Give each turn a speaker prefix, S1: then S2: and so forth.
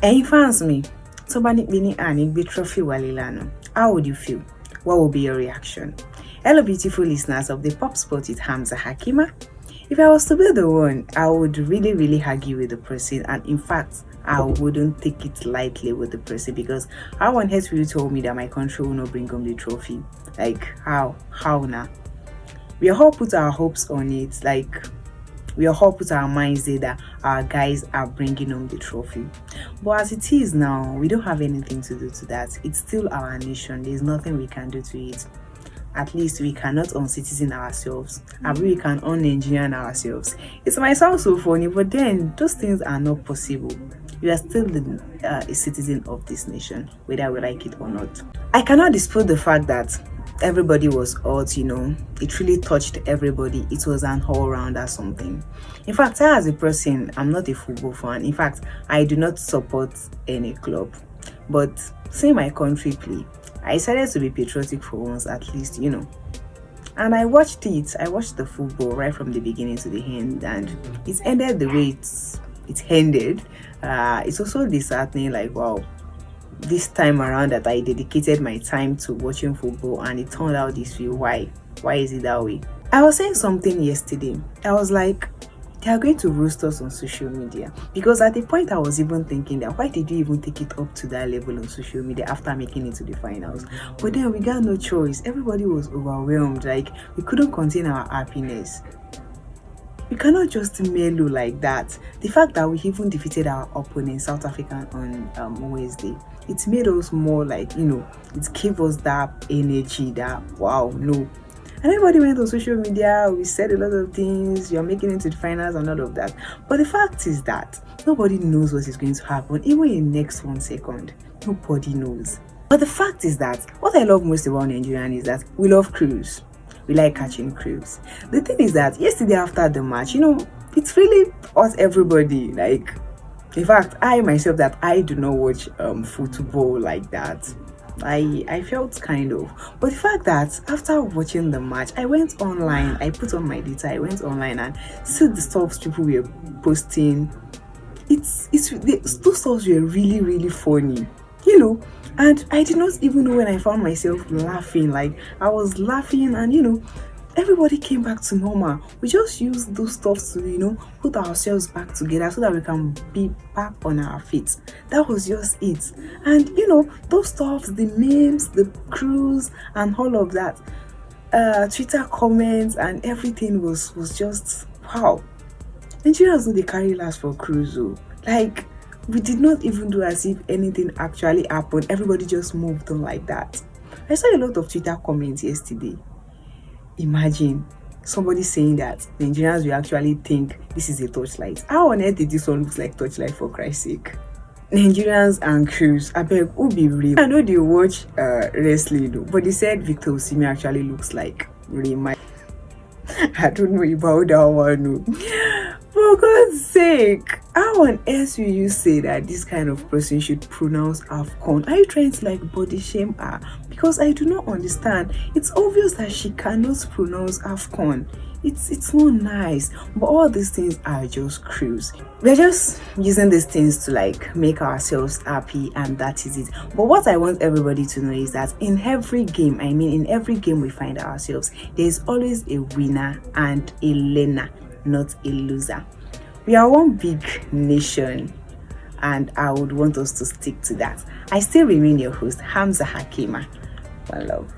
S1: Ẹ̀yin fans mi, tó bá ní pé ní àní gbé trophy wálé lánàá, how would you feel? What will be your reaction? Hello beautiful listeners of the Pop Spot with Hamza Hakima. If I was to be the one, I would really argue with the person, and in fact, I wouldn't take it lightly with the person, because how on earth will you tell me that my country will not bring home the trophy? Like how? How now? We all put our hopes on it, like we all put our minds there that our guys are bringing home the trophy. But as it is now, we don't have anything to do to that. It's still our nation. There's nothing we can do to it. At least we cannot un-citizen ourselves. And we can un-Nigerian ourselves. It might sound so funny, but then those things are not possible. We are still a citizen of this nation, whether we like it or not. I cannot dispute the fact that everybody was hot, it really touched everybody. It was an all-rounder something. In fact, I as a person, I'm not a football fan. In fact, I do not support any club. But seeing my country play, I decided to be patriotic for once, at least, And I watched it. I watched the football right from the beginning to the end, and it ended the way it ended. It's also disheartening, like, wow, this time around that I dedicated my time to watching football and it turned out this way. Why is it that way? I was saying something yesterday. I was like, they are going to roast us on social media, because at the point I was even thinking that why did you even take it up to that level on social media after making it to the finals? But then we got no choice. Everybody was overwhelmed. Like, we couldn't contain our happiness. We cannot just mellow like that. The fact that we even defeated our opponent, South Africa, on Wednesday, it made us more like, it gave us that energy that, wow, no. And everybody went on social media, we said a lot of things, you're making it to the finals and all of that. But the fact is that nobody knows what is going to happen, even in the next 1 second. Nobody knows. But the fact is that what I love most about Nigerian is that we love cruise. We like catching crabs. The thing is that yesterday after the match, it's really hurt everybody. Like, in fact, I myself, that I do not watch football like that, I felt kind of. But the fact that after watching the match, I went online, I put on my data, I went online and see the stuff people were posting. Those stuffs were really funny, and I did not even know when I found myself laughing. Like, I was laughing, and everybody came back to normal. We just used those stuff to put ourselves back together so that we can be back on our feet. That was just it. And those stuffs, the memes, the cruise, and all of that, Twitter comments and everything was just wow. Nigerians know they carry last for cruise, though. Like, we did not even do as if anything actually happened. Everybody just moved on like that. I saw a lot of Twitter comments yesterday. Imagine somebody saying that Nigerians will actually think this is a torchlight. How on earth did this one look like torchlight, for Christ's sake? Nigerians and crews, I beg, who be real? I know they watch wrestling though, but they said Victor Osimhen actually looks like Rema. I don't know about that one. No. For God's sake, how on earth will you say that this kind of person should pronounce AFCON? Are you trying to body shame her? Because I do not understand. It's obvious that she cannot pronounce AFCON. It's not nice. But all these things are just cruise. We're just using these things to make ourselves happy, and that is it. But what I want everybody to know is that in every game we find ourselves, there's always a winner and a learner, not a loser. We are one big nation, and I would want us to stick to that. I still remain your host, Hamza Hakima. One love.